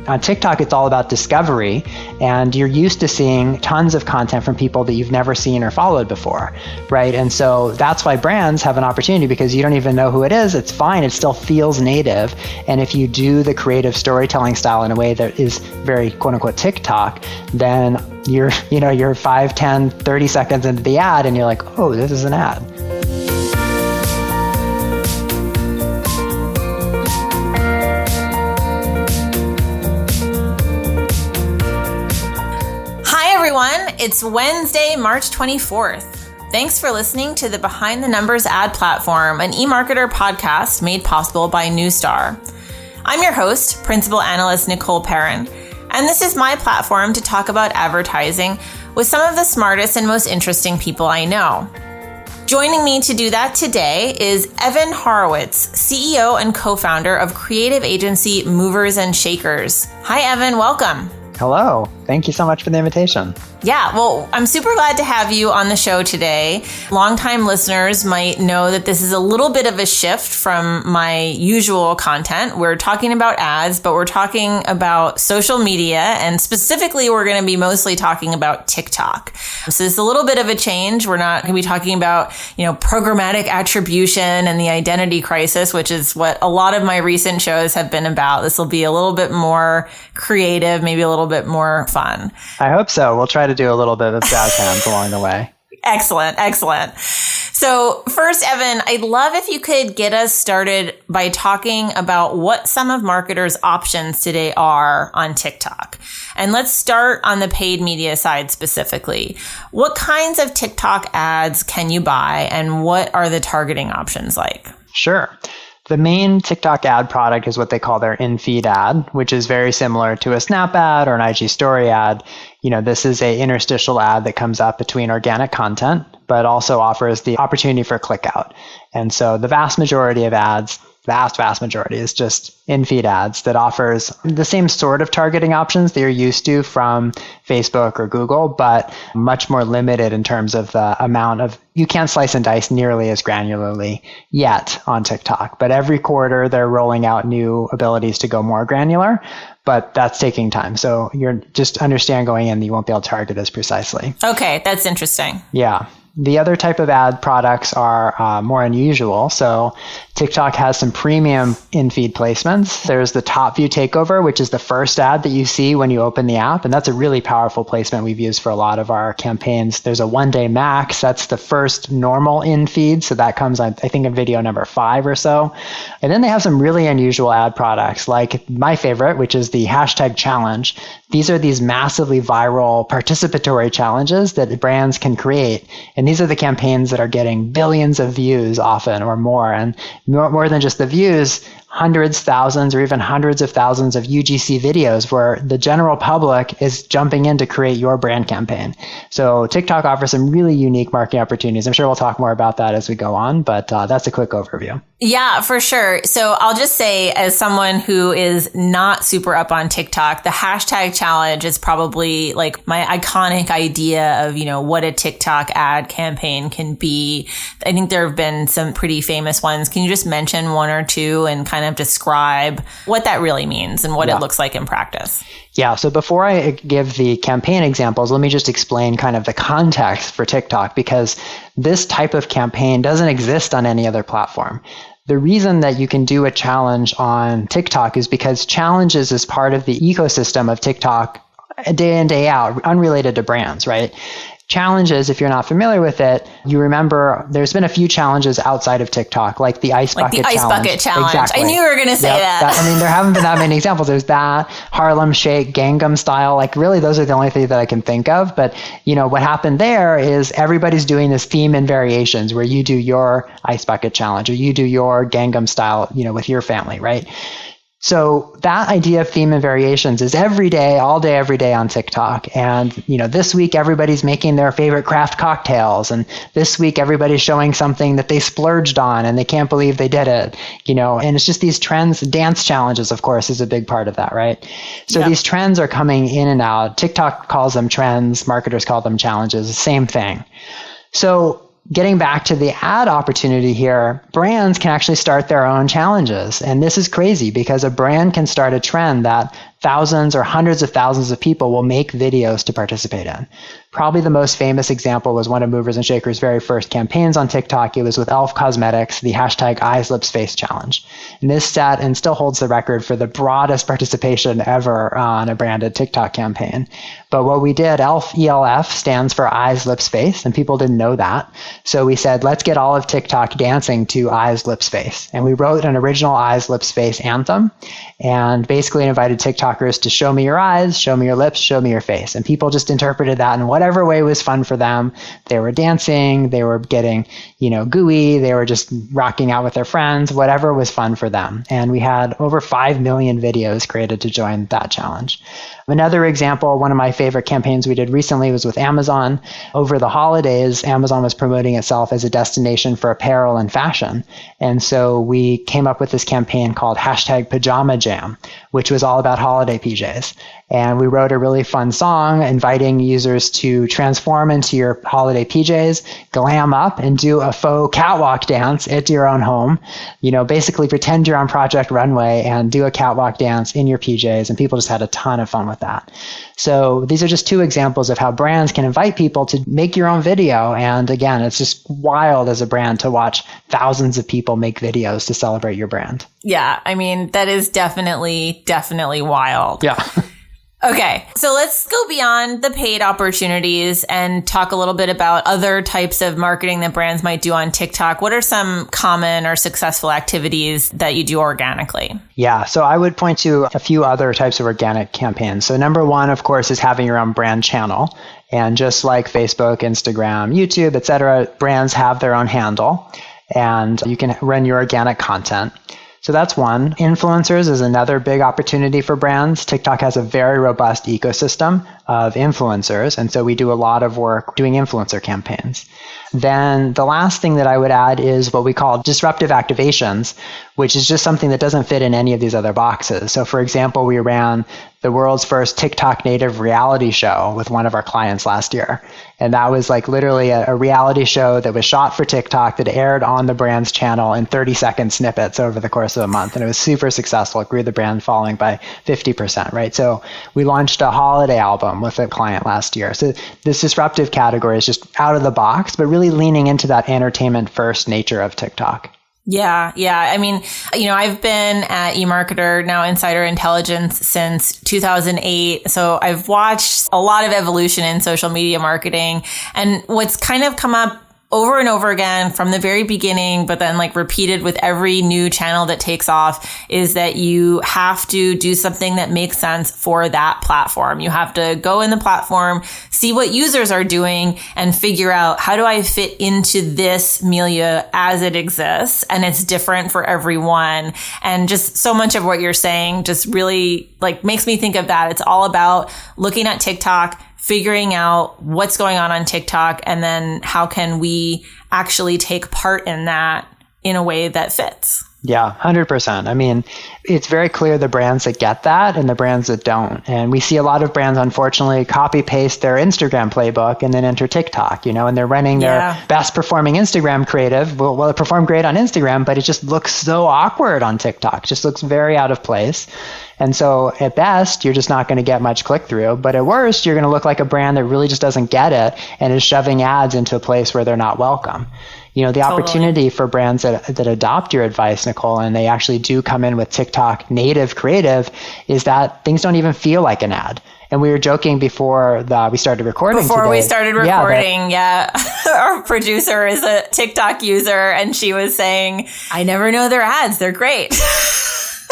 On TikTok, it's all about discovery, and you're used to seeing tons of content from people that you've never seen or followed before, right? And so that's why brands have an opportunity, because you don't even know who it is. It's fine. It still feels native. And if you do the creative storytelling style in a way that is very quote unquote TikTok, then you're 5, 10, 30 seconds into the ad and you're like, oh, this is an ad. It's Wednesday, March 24th. Thanks for listening to the Behind the Numbers ad platform, an eMarketer podcast made possible by Newstar. I'm your host, Principal Analyst Nicole Perrin, and this is my platform to talk about advertising with some of the smartest and most interesting people I know. Joining me to do that today is Evan Horowitz, CEO and co-founder of creative agency Movers and Shakers. Hi, Evan. Welcome. Hello. Thank you so much for the invitation. Yeah, well, I'm super glad to have you on the show today. Longtime listeners might know that this is a little bit of a shift from my usual content. We're talking about ads, but we're talking about social media, and specifically, we're going to be mostly talking about TikTok. So it's a little bit of a change. We're not going to be talking about, programmatic attribution and the identity crisis, which is what a lot of my recent shows have been about. This will be a little bit more creative, maybe a little bit more fun. I hope so. We'll try to do a little bit of jazz hands along the way. Excellent. So first, Evan, I'd love if you could get us started by talking about what some of marketers' options today are on TikTok. And let's start on the paid media side specifically. What kinds of TikTok ads can you buy, and what are the targeting options like? Sure. The main TikTok ad product is what they call their in-feed ad, which is very similar to a Snap ad or an IG story ad. This is an interstitial ad that comes up between organic content, but also offers the opportunity for click out. And so the vast majority of ads, vast majority, is just in-feed ads that offers the same sort of targeting options that you're used to from Facebook or Google, but much more limited in terms of the amount of, you can't slice and dice nearly as granularly yet on TikTok. But every quarter, they're rolling out new abilities to go more granular, but that's taking time. So you're just understand going in that you won't be able to target as precisely. Okay, that's interesting. Yeah. The other type of ad products are more unusual. So TikTok has some premium in-feed placements. There's the top view takeover, which is the first ad that you see when you open the app. And that's a really powerful placement we've used for a lot of our campaigns. There's a 1 day max. That's the first normal in-feed. So that comes on, I think, in video number 5 or so. And then they have some really unusual ad products, like my favorite, which is the hashtag challenge. These are these massively viral participatory challenges that brands can create. And these are the campaigns that are getting billions of views often or more. And more than just the views, hundreds, thousands, or even hundreds of thousands of UGC videos where the general public is jumping in to create your brand campaign. So TikTok offers some really unique marketing opportunities. I'm sure we'll talk more about that as we go on, but that's a quick overview. Yeah, for sure. So I'll just say, as someone who is not super up on TikTok, the hashtag challenge is probably like my iconic idea of, what a TikTok ad campaign can be. I think there have been some pretty famous ones. Can you just mention one or two and kind of describe what that really means and what it looks like in practice? Yeah. So before I give the campaign examples, let me just explain kind of the context for TikTok, because this type of campaign doesn't exist on any other platform. The reason that you can do a challenge on TikTok is because challenges is part of the ecosystem of TikTok day in, day out, unrelated to brands, right? Challenges, if you're not familiar with it, you remember there's been a few challenges outside of TikTok, like the ice bucket challenge. Like the ice bucket challenge. Exactly. I knew you were going to say that. There haven't been that many examples. There's that, Harlem Shake, Gangnam Style. Like really, those are the only things that I can think of. But, what happened there is everybody's doing this theme and variations where you do your ice bucket challenge or you do your Gangnam Style, with your family, right? So that idea of theme and variations is every day, all day, every day on TikTok. And, this week, everybody's making their favorite craft cocktails. And this week, everybody's showing something that they splurged on and they can't believe they did it, and it's just these trends. Dance challenges, of course, is a big part of that, right? So these trends are coming in and out. TikTok calls them trends. Marketers call them challenges. Same thing. So getting back to the ad opportunity here, brands can actually start their own challenges. And this is crazy because a brand can start a trend that thousands or hundreds of thousands of people will make videos to participate in. Probably the most famous example was one of Movers and Shakers' very first campaigns on TikTok. It was with e.l.f. Cosmetics, the hashtag Eyes, Lips, Face Challenge. And this sat and still holds the record for the broadest participation ever on a branded TikTok campaign. But what we did, e.l.f., ELF, stands for Eyes, Lips, Face, and people didn't know that. So we said, let's get all of TikTok dancing to Eyes, Lips, Face. And we wrote an original Eyes, Lips, Face anthem and basically invited TikTokers to show me your eyes, show me your lips, show me your face. And people just interpreted that in whatever way was fun for them. They were dancing, they were getting, gooey, they were just rocking out with their friends, whatever was fun for them. And we had over 5 million videos created to join that challenge. Another example, one of my favorite campaigns we did recently was with Amazon. Over the holidays, Amazon was promoting itself as a destination for apparel and fashion. And so we came up with this campaign called hashtag Pajama Jam, which was all about holiday PJs. And we wrote a really fun song inviting users to transform into your holiday PJs, glam up, and do a faux catwalk dance at your own home. Basically pretend you're on Project Runway and do a catwalk dance in your PJs. And people just had a ton of fun with that. So these are just two examples of how brands can invite people to make your own video. And again, it's just wild as a brand to watch thousands of people make videos to celebrate your brand. Yeah, I mean, that is definitely wild. Yeah. Okay, so let's go beyond the paid opportunities and talk a little bit about other types of marketing that brands might do on TikTok. What are some common or successful activities that you do organically? Yeah, so I would point to a few other types of organic campaigns. So number one, of course, is having your own brand channel. And just like Facebook, Instagram, YouTube, et cetera, brands have their own handle and you can run your organic content. So that's one. Influencers is another big opportunity for brands. TikTok has a very robust ecosystem of influencers. And so we do a lot of work doing influencer campaigns. Then the last thing that I would add is what we call disruptive activations, which is just something that doesn't fit in any of these other boxes. So for example, we ran the world's first TikTok native reality show with one of our clients last year. And that was like literally a reality show that was shot for TikTok that aired on the brand's channel in 30-second snippets over the course of a month. And it was super successful. It grew the brand following by 50%, right? So we launched a holiday album with a client last year. So this disruptive category is just out of the box, but really leaning into that entertainment first nature of TikTok. Yeah. I mean, I've been at eMarketer, now Insider Intelligence, since 2008. So I've watched a lot of evolution in social media marketing. And what's kind of come up over and over again from the very beginning, but then like repeated with every new channel that takes off, is that you have to do something that makes sense for that platform. You have to go in the platform, see what users are doing, and figure out, how do I fit into this milieu as it exists? And it's different for everyone. And just so much of what you're saying just really like makes me think of that. It's all about looking at TikTok, figuring out what's going on TikTok, and then how can we actually take part in that in a way that fits. Yeah, 100%. I mean, it's very clear the brands that get that and the brands that don't. And we see a lot of brands, unfortunately, copy paste their Instagram playbook and then enter TikTok, and they're running their best performing Instagram creative. Well, it performed great on Instagram, but it just looks so awkward on TikTok. It just looks very out of place. And so at best, you're just not going to get much click through. But at worst, you're going to look like a brand that really just doesn't get it and is shoving ads into a place where they're not welcome. The opportunity for brands that adopt your advice, Nicole, and they actually do come in with TikTok native creative, is that things don't even feel like an ad. And we were joking before we started recording yeah. Our producer is a TikTok user, and she was saying, I never know their ads. They're great.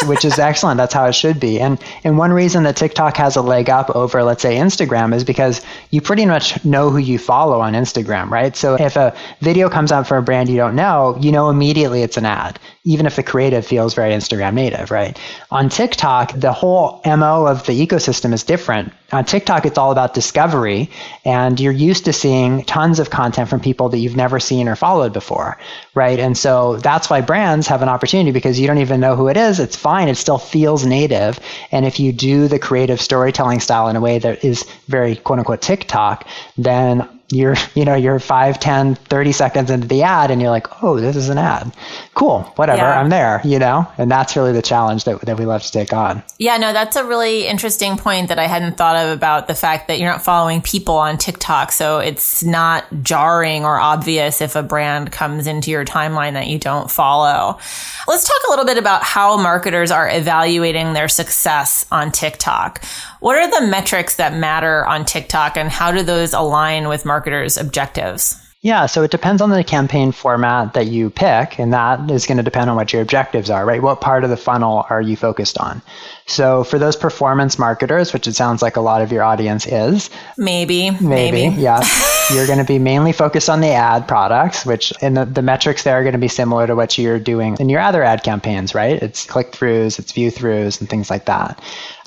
Which is excellent. That's how it should be. And one reason that TikTok has a leg up over, let's say, Instagram is because you pretty much know who you follow on Instagram, right? So if a video comes up for a brand you don't know, immediately it's an ad, even if the creative feels very Instagram native, right? On TikTok, the whole MO of the ecosystem is different. On TikTok, it's all about discovery, and you're used to seeing tons of content from people that you've never seen or followed before, right? And so that's why brands have an opportunity, because you don't even know who it is. It's fine. It still feels native. And if you do the creative storytelling style in a way that is very quote unquote TikTok, then you're 5, 10, 30 seconds into the ad and you're like, oh, this is an ad. Cool. Whatever. Yeah. I'm there, and that's really the challenge that we love to take on. Yeah, no, that's a really interesting point that I hadn't thought of about the fact that you're not following people on TikTok. So it's not jarring or obvious if a brand comes into your timeline that you don't follow. Let's talk a little bit about how marketers are evaluating their success on TikTok. What are the metrics that matter on TikTok and how do those align with marketers' objectives? Yeah, so it depends on the campaign format that you pick, and that is going to depend on what your objectives are, right? What part of the funnel are you focused on? So for those performance marketers, which it sounds like a lot of your audience is. Maybe. Yeah. You're going to be mainly focused on the ad products, which and the metrics there are going to be similar to what you're doing in your other ad campaigns, right? It's click-throughs, it's view-throughs, and things like that.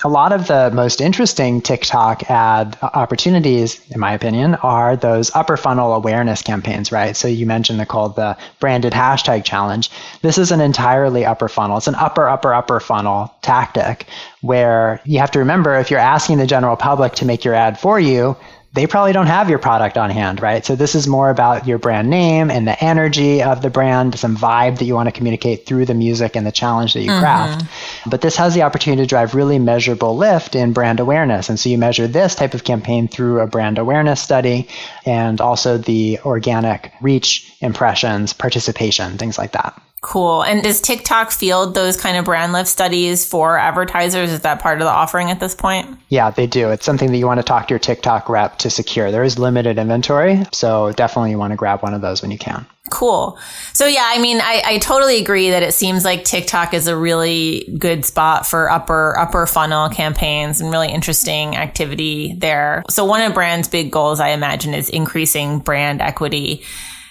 A lot of the most interesting TikTok ad opportunities, in my opinion, are those upper funnel awareness campaigns, right? So you mentioned, Nicole, the branded hashtag challenge. This is an entirely upper funnel. It's an upper funnel tactic where you have to remember if you're asking the general public to make your ad for you, they probably don't have your product on hand, right? So this is more about your brand name and the energy of the brand, some vibe that you want to communicate through the music and the challenge that you craft. But this has the opportunity to drive really measurable lift in brand awareness. And so you measure this type of campaign through a brand awareness study and also the organic reach, impressions, participation, things like that. Cool. And does TikTok field those kind of brand lift studies for advertisers? Is that part of the offering at this point? Yeah, they do. It's something that you want to talk to your TikTok rep to secure. There is limited inventory, so definitely you want to grab one of those when you can. Cool. So yeah, I mean, I totally agree that it seems like TikTok is a really good spot for upper funnel campaigns and really interesting activity there. So one of brand's big goals, I imagine, is increasing brand equity.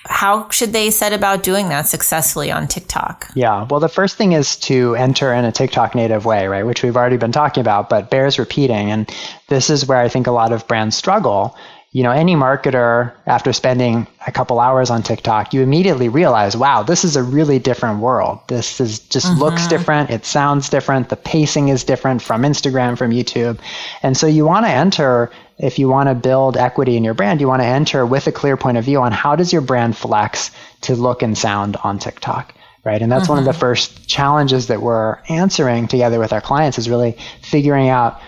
How should they set about doing that successfully on TikTok? Yeah, well, the first thing is to enter in a TikTok native way, right? Which we've already been talking about, but bears repeating. And this is where I think a lot of brands struggle. Any marketer, after spending a couple hours on TikTok, you immediately realize, wow, this is a really different world. This is just looks different. It sounds different. The pacing is different from Instagram, from YouTube. And so you want to enter, if you want to build equity in your brand, you want to enter with a clear point of view on how does your brand flex to look and sound on TikTok, right? And that's one of the first challenges that we're answering together with our clients is really figuring out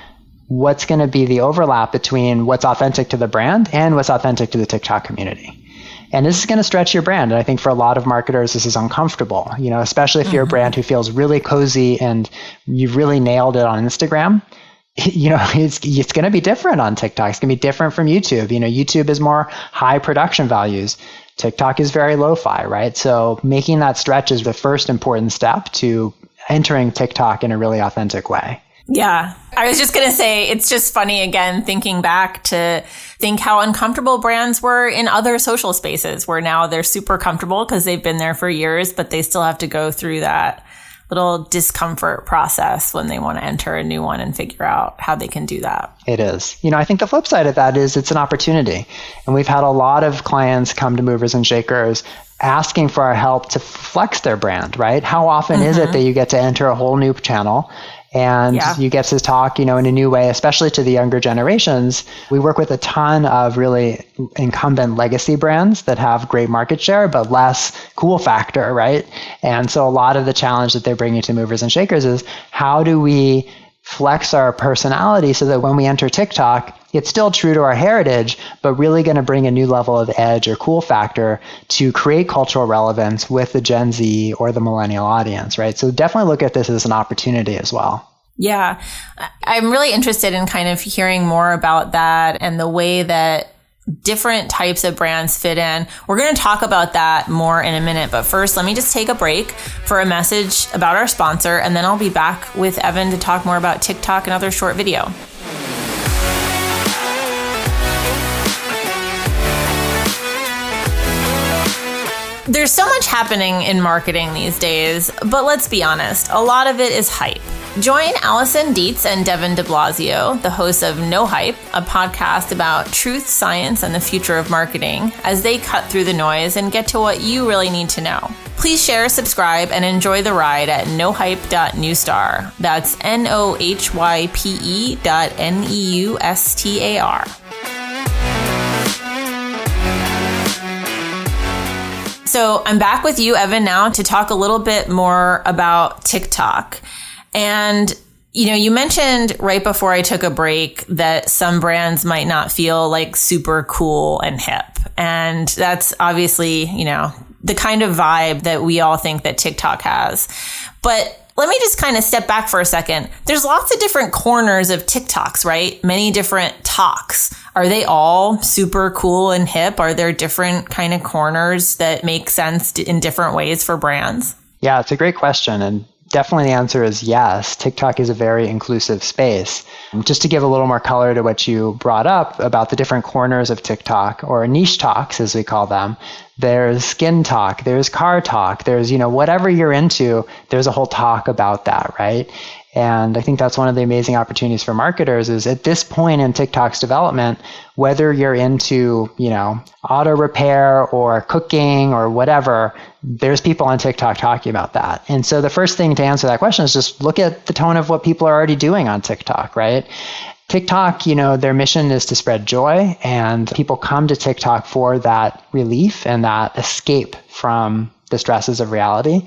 what's going to be the overlap between what's authentic to the brand and what's authentic to the TikTok community. And this is going to stretch your brand. And I think for a lot of marketers, this is uncomfortable, especially if you're a brand who feels really cozy and you've really nailed it on Instagram. It's going to be different on TikTok. It's going to be different from YouTube. YouTube is more high production values. TikTok is very lo-fi, right? So making that stretch is the first important step to entering TikTok in a really authentic way. Yeah. I was just going to say, it's just funny again, thinking back to think how uncomfortable brands were in other social spaces where now they're super comfortable because they've been there for years, but they still have to go through that little discomfort process when they want to enter a new one and figure out how they can do that. It is. I think the flip side of that is it's an opportunity. And we've had a lot of clients come to Movers and Shakers asking for our help to flex their brand, right? How often is it that you get to enter a whole new channel and you get to talk, in a new way, especially to the younger generations? We work with a ton of really incumbent legacy brands that have great market share, but less cool factor, right? And so a lot of the challenge that they're bringing to Movers and Shakers is how do we flex our personality so that when we enter TikTok, it's still true to our heritage, but really going to bring a new level of edge or cool factor to create cultural relevance with the Gen Z or the millennial audience, right? So definitely look at this as an opportunity as well. Yeah. I'm really interested in kind of hearing more about that and the way that different types of brands fit in. We're going to talk about that more in a minute, but first, let me just take a break for a message about our sponsor, and then I'll be back with Evan to talk more about TikTok and other short video. There's so much happening in marketing these days, but let's be honest, a lot of it is hype. Join Allison Dietz and Devin de Blasio, the hosts of No Hype, a podcast about truth, science, and the future of marketing, as they cut through the noise and get to what you really need to know. Please share, subscribe, and enjoy the ride at nohype.newstar. That's nohype.neustar. So I'm back with you, Evan, now to talk a little bit more about TikTok. And, you mentioned right before I took a break that some brands might not feel like super cool and hip. And that's obviously, the kind of vibe that we all think that TikTok has. But let me just kind of step back for a second. There's lots of different corners of TikToks, right? Many different talks. Are they all super cool and hip? Are there different kind of corners that make sense in different ways for brands? Yeah, it's a great question. And definitely the answer is yes. TikTok is a very inclusive space. Just to give a little more color to what you brought up about the different corners of TikTok, or niche talks as we call them, there's skin talk, there's car talk, there's, whatever you're into, there's a whole talk about that, right? And I think that's one of the amazing opportunities for marketers is at this point in TikTok's development, whether you're into, auto repair or cooking or whatever, there's people on TikTok talking about that. And so the first thing to answer that question is just look at the tone of what people are already doing on TikTok, right? TikTok, their mission is to spread joy, and people come to TikTok for that relief and that escape from the stresses of reality,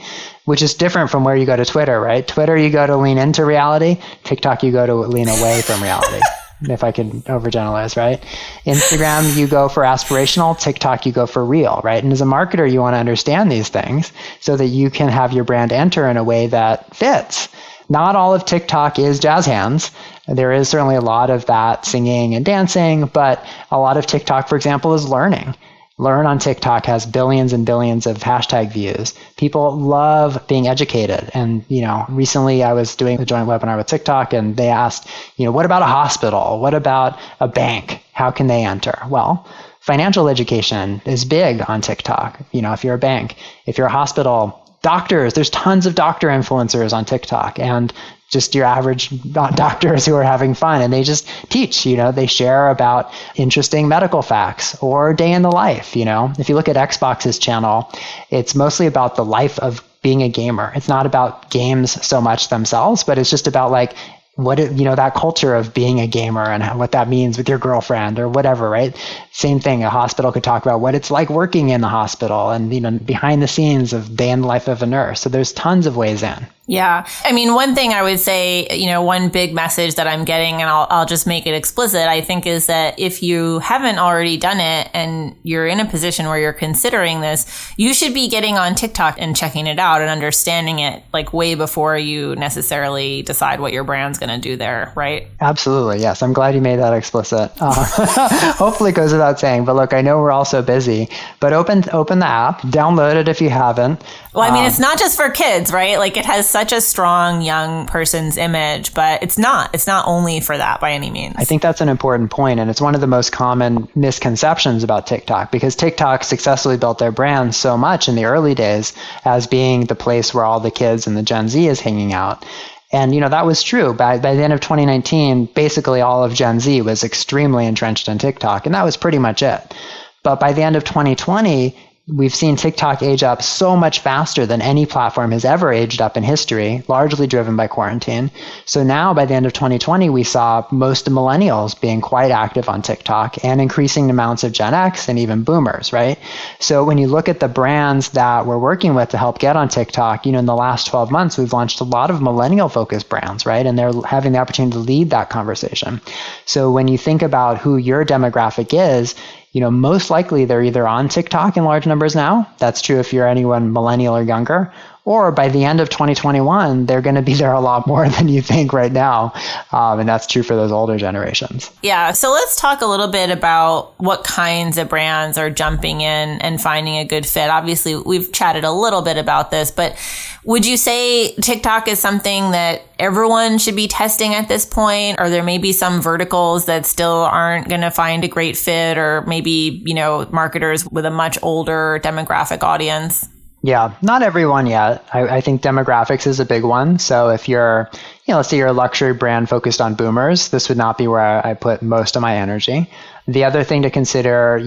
which is different from where you go to Twitter, right? Twitter, you go to lean into reality. TikTok, you go to lean away from reality, if I can overgeneralize, right? Instagram, you go for aspirational. TikTok, you go for real, right? And as a marketer, you want to understand these things so that you can have your brand enter in a way that fits. Not all of TikTok is jazz hands. There is certainly a lot of that singing and dancing, but a lot of TikTok, for example, is learning. Learn on TikTok has billions and billions of hashtag views. People love being educated. And, recently I was doing a joint webinar with TikTok and they asked, what about a hospital? What about a bank? How can they enter? Well, financial education is big on TikTok. If you're a bank, if you're a hospital, doctors, there's tons of doctor influencers on TikTok and just your average doctors who are having fun, and they just teach, they share about interesting medical facts or day in the life. If you look at Xbox's channel, it's mostly about the life of being a gamer. It's not about games so much themselves, but it's just about that culture of being a gamer and what that means with your girlfriend or whatever, right? Same thing. A hospital could talk about what it's like working in the hospital and, behind the scenes of day in the life of a nurse. So there's tons of ways in. Yeah. One thing I would say, one big message that I'm getting, and I'll just make it explicit, I think, is that if you haven't already done it and you're in a position where you're considering this, you should be getting on TikTok and checking it out and understanding it way before you necessarily decide what your brand's going to do there, right? Absolutely. Yes. I'm glad you made that explicit. Hopefully it goes without saying, but look, I know we're all so busy, but open the app, download it if you haven't. Well, it's not just for kids, right? It has such a strong young person's image, but it's not only for that by any means. I think that's an important point, and it's one of the most common misconceptions about TikTok, because TikTok successfully built their brand so much in the early days as being the place where all the kids and the Gen Z is hanging out. And, that was true. By the end of 2019, basically all of Gen Z was extremely entrenched in TikTok, and that was pretty much it. But by the end of 2020, we've seen TikTok age up so much faster than any platform has ever aged up in history, largely driven by quarantine. So now, by the end of 2020, we saw most of millennials being quite active on TikTok and increasing amounts of Gen X and even boomers, right? So when you look at the brands that we're working with to help get on TikTok, in the last 12 months, we've launched a lot of millennial-focused brands, right? And they're having the opportunity to lead that conversation. So when you think about who your demographic is, most likely they're either on TikTok in large numbers now. That's true if you're anyone millennial or younger. Or by the end of 2021, they're going to be there a lot more than you think right now. And that's true for those older generations. Yeah. So let's talk a little bit about what kinds of brands are jumping in and finding a good fit. Obviously, we've chatted a little bit about this, but would you say TikTok is something that everyone should be testing at this point? Or there may be some verticals that still aren't going to find a great fit, or maybe, marketers with a much older demographic audience? Yeah, not everyone yet. I think demographics is a big one. So if you're, let's say you're a luxury brand focused on boomers, this would not be where I put most of my energy. The other thing to consider,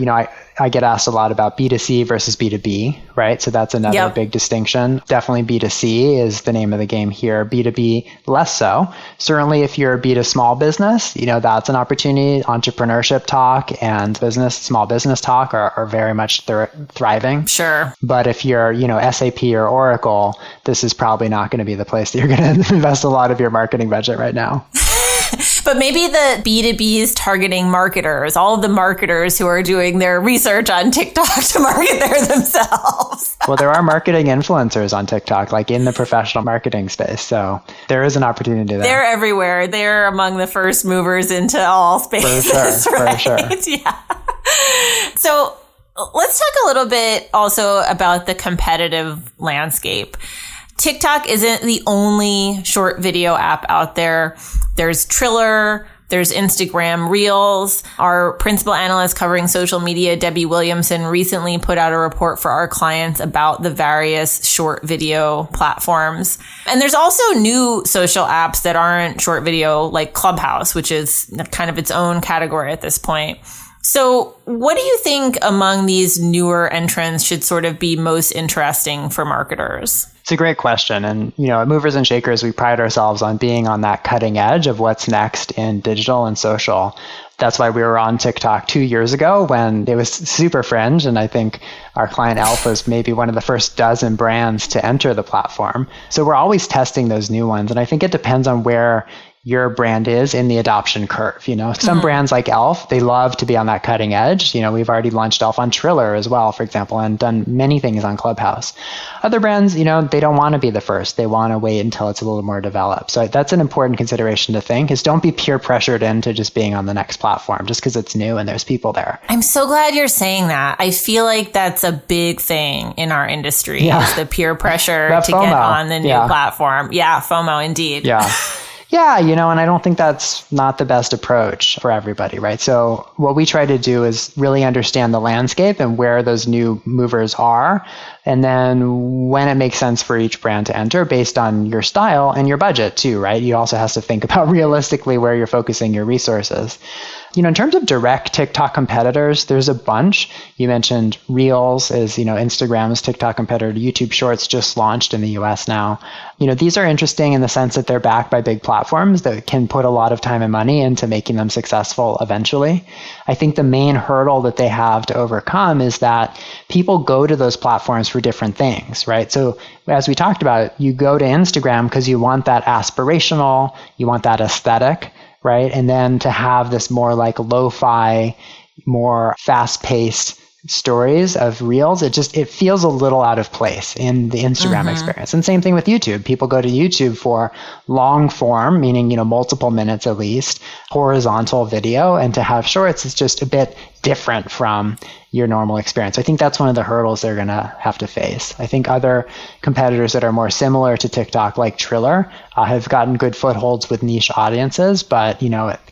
I get asked a lot about B2C versus B2B, right? So that's another big distinction. Definitely B2C is the name of the game here. B2B, less so. Certainly if you're a B2 small business, that's an opportunity. Entrepreneurship talk and small business talk are very much thriving. Sure. But if you're, SAP or Oracle, this is probably not going to be the place that you're going to invest a lot of your marketing budget right now. But maybe the B2B is targeting marketers, all of the marketers who are doing their research on TikTok to market there themselves. Well, there are marketing influencers on TikTok, like in the professional marketing space. So there is an opportunity there. They're everywhere. They're among the first movers into all spaces. For sure. Yeah. So let's talk a little bit also about the competitive landscape. TikTok isn't the only short video app out there. There's Triller, there's Instagram Reels. Our principal analyst covering social media, Debbie Williamson, recently put out a report for our clients about the various short video platforms. And there's also new social apps that aren't short video, like Clubhouse, which is kind of its own category at this point. So what do you think among these newer entrants should sort of be most interesting for marketers? It's a great question. And, at Movers and Shakers, we pride ourselves on being on that cutting edge of what's next in digital and social. That's why we were on TikTok 2 years ago when it was super fringe. And I think our client Elf was maybe one of the first dozen brands to enter the platform. So we're always testing those new ones. And I think it depends on where your brand is in the adoption curve. Some brands like Elf, they love to be on that cutting edge. We've already launched Elf on Triller as well, for example, and done many things on Clubhouse. Other brands, they don't want to be the first. They want to wait until it's a little more developed. So that's an important consideration to think is don't be peer pressured into just being on the next platform just because it's new and there's people there. I'm so glad you're saying that. I feel like that's a big thing in our industry is the peer pressure to FOMO. Get on the new platform. Yeah, FOMO indeed. Yeah. Yeah, and I don't think that's not the best approach for everybody, right? So what we try to do is really understand the landscape and where those new movers are, and then when it makes sense for each brand to enter based on your style and your budget too, right? You also have to think about realistically where you're focusing your resources. In terms of direct TikTok competitors, there's a bunch. You mentioned Reels is, Instagram's TikTok competitor. YouTube Shorts just launched in the US now. These are interesting in the sense that they're backed by big platforms that can put a lot of time and money into making them successful eventually. I think the main hurdle that they have to overcome is that people go to those platforms for different things, right? So as we talked about, you go to Instagram because you want that aspirational, you want that aesthetic, right? And then to have this more like lo-fi, more fast-paced stories of Reels, it feels a little out of place in the Instagram experience. And same thing with YouTube. People go to YouTube for long form, meaning, multiple minutes at least, horizontal video, and to have shorts is just a bit different from your normal experience. I think that's one of the hurdles they're going to have to face. I think other competitors that are more similar to TikTok, like Triller, have gotten good footholds with niche audiences, but,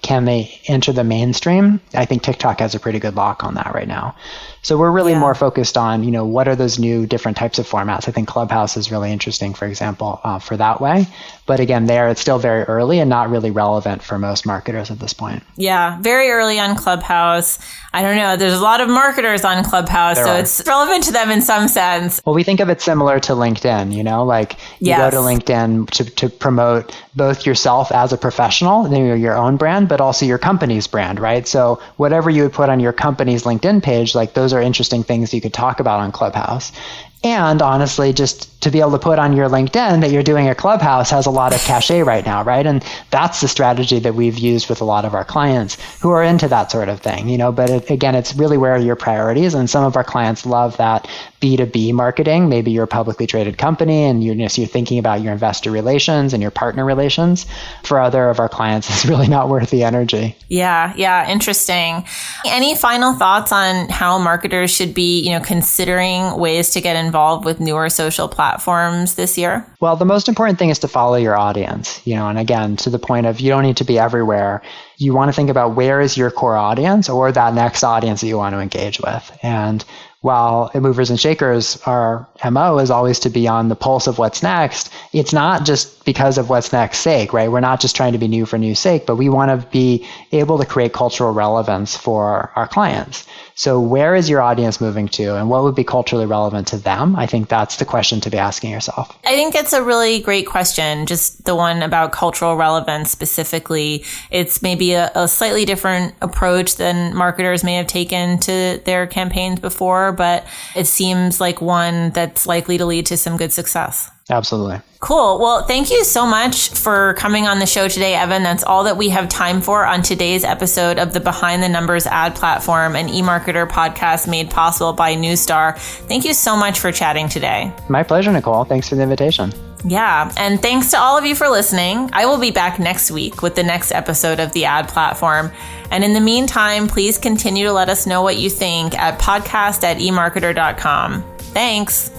can they enter the mainstream? I think TikTok has a pretty good lock on that right now. So we're really more focused on, what are those new different types of formats? I think Clubhouse is really interesting, for example, for that way. But again, it's still very early and not really relevant for most marketers at this point. Yeah, very early on Clubhouse. I don't know. There's a lot of marketers on Clubhouse, so it's relevant to them in some sense. Well, we think of it similar to LinkedIn, you go to LinkedIn to promote both yourself as a professional, your own brand, but also your company's brand, right? So whatever you would put on your company's LinkedIn page, those are interesting things you could talk about on Clubhouse. And honestly, just to be able to put on your LinkedIn that you're doing a Clubhouse has a lot of cachet right now, right? And that's the strategy that we've used with a lot of our clients who are into that sort of thing, but again, it's really where are your priorities. And some of our clients love that B2B marketing. Maybe you're a publicly traded company and you're thinking about your investor relations and your partner relations. For other of our clients, it's really not worth the energy. Yeah. Interesting. Any final thoughts on how marketers should be, considering ways to get involved with newer social platforms this year? Well, the most important thing is to follow your audience, and again, to the point of you don't need to be everywhere. You want to think about where is your core audience or that next audience that you want to engage with. And while at Movers and Shakers, our MO is always to be on the pulse of what's next. It's not just because of what's next sake, right? We're not just trying to be new for new sake, but we want to be able to create cultural relevance for our clients. So where is your audience moving to, and what would be culturally relevant to them? I think that's the question to be asking yourself. I think it's a really great question, just the one about cultural relevance specifically. It's maybe a slightly different approach than marketers may have taken to their campaigns before, but it seems like one that's likely to lead to some good success. Absolutely. Cool. Well, thank you so much for coming on the show today, Evan. That's all that we have time for on today's episode of the Behind the Numbers Ad Platform, an eMarketer podcast made possible by Neustar. Thank you so much for chatting today. My pleasure, Nicole. Thanks for the invitation. Yeah. And thanks to all of you for listening. I will be back next week with the next episode of the Ad Platform. And in the meantime, please continue to let us know what you think at podcast@emarketer.com. Thanks.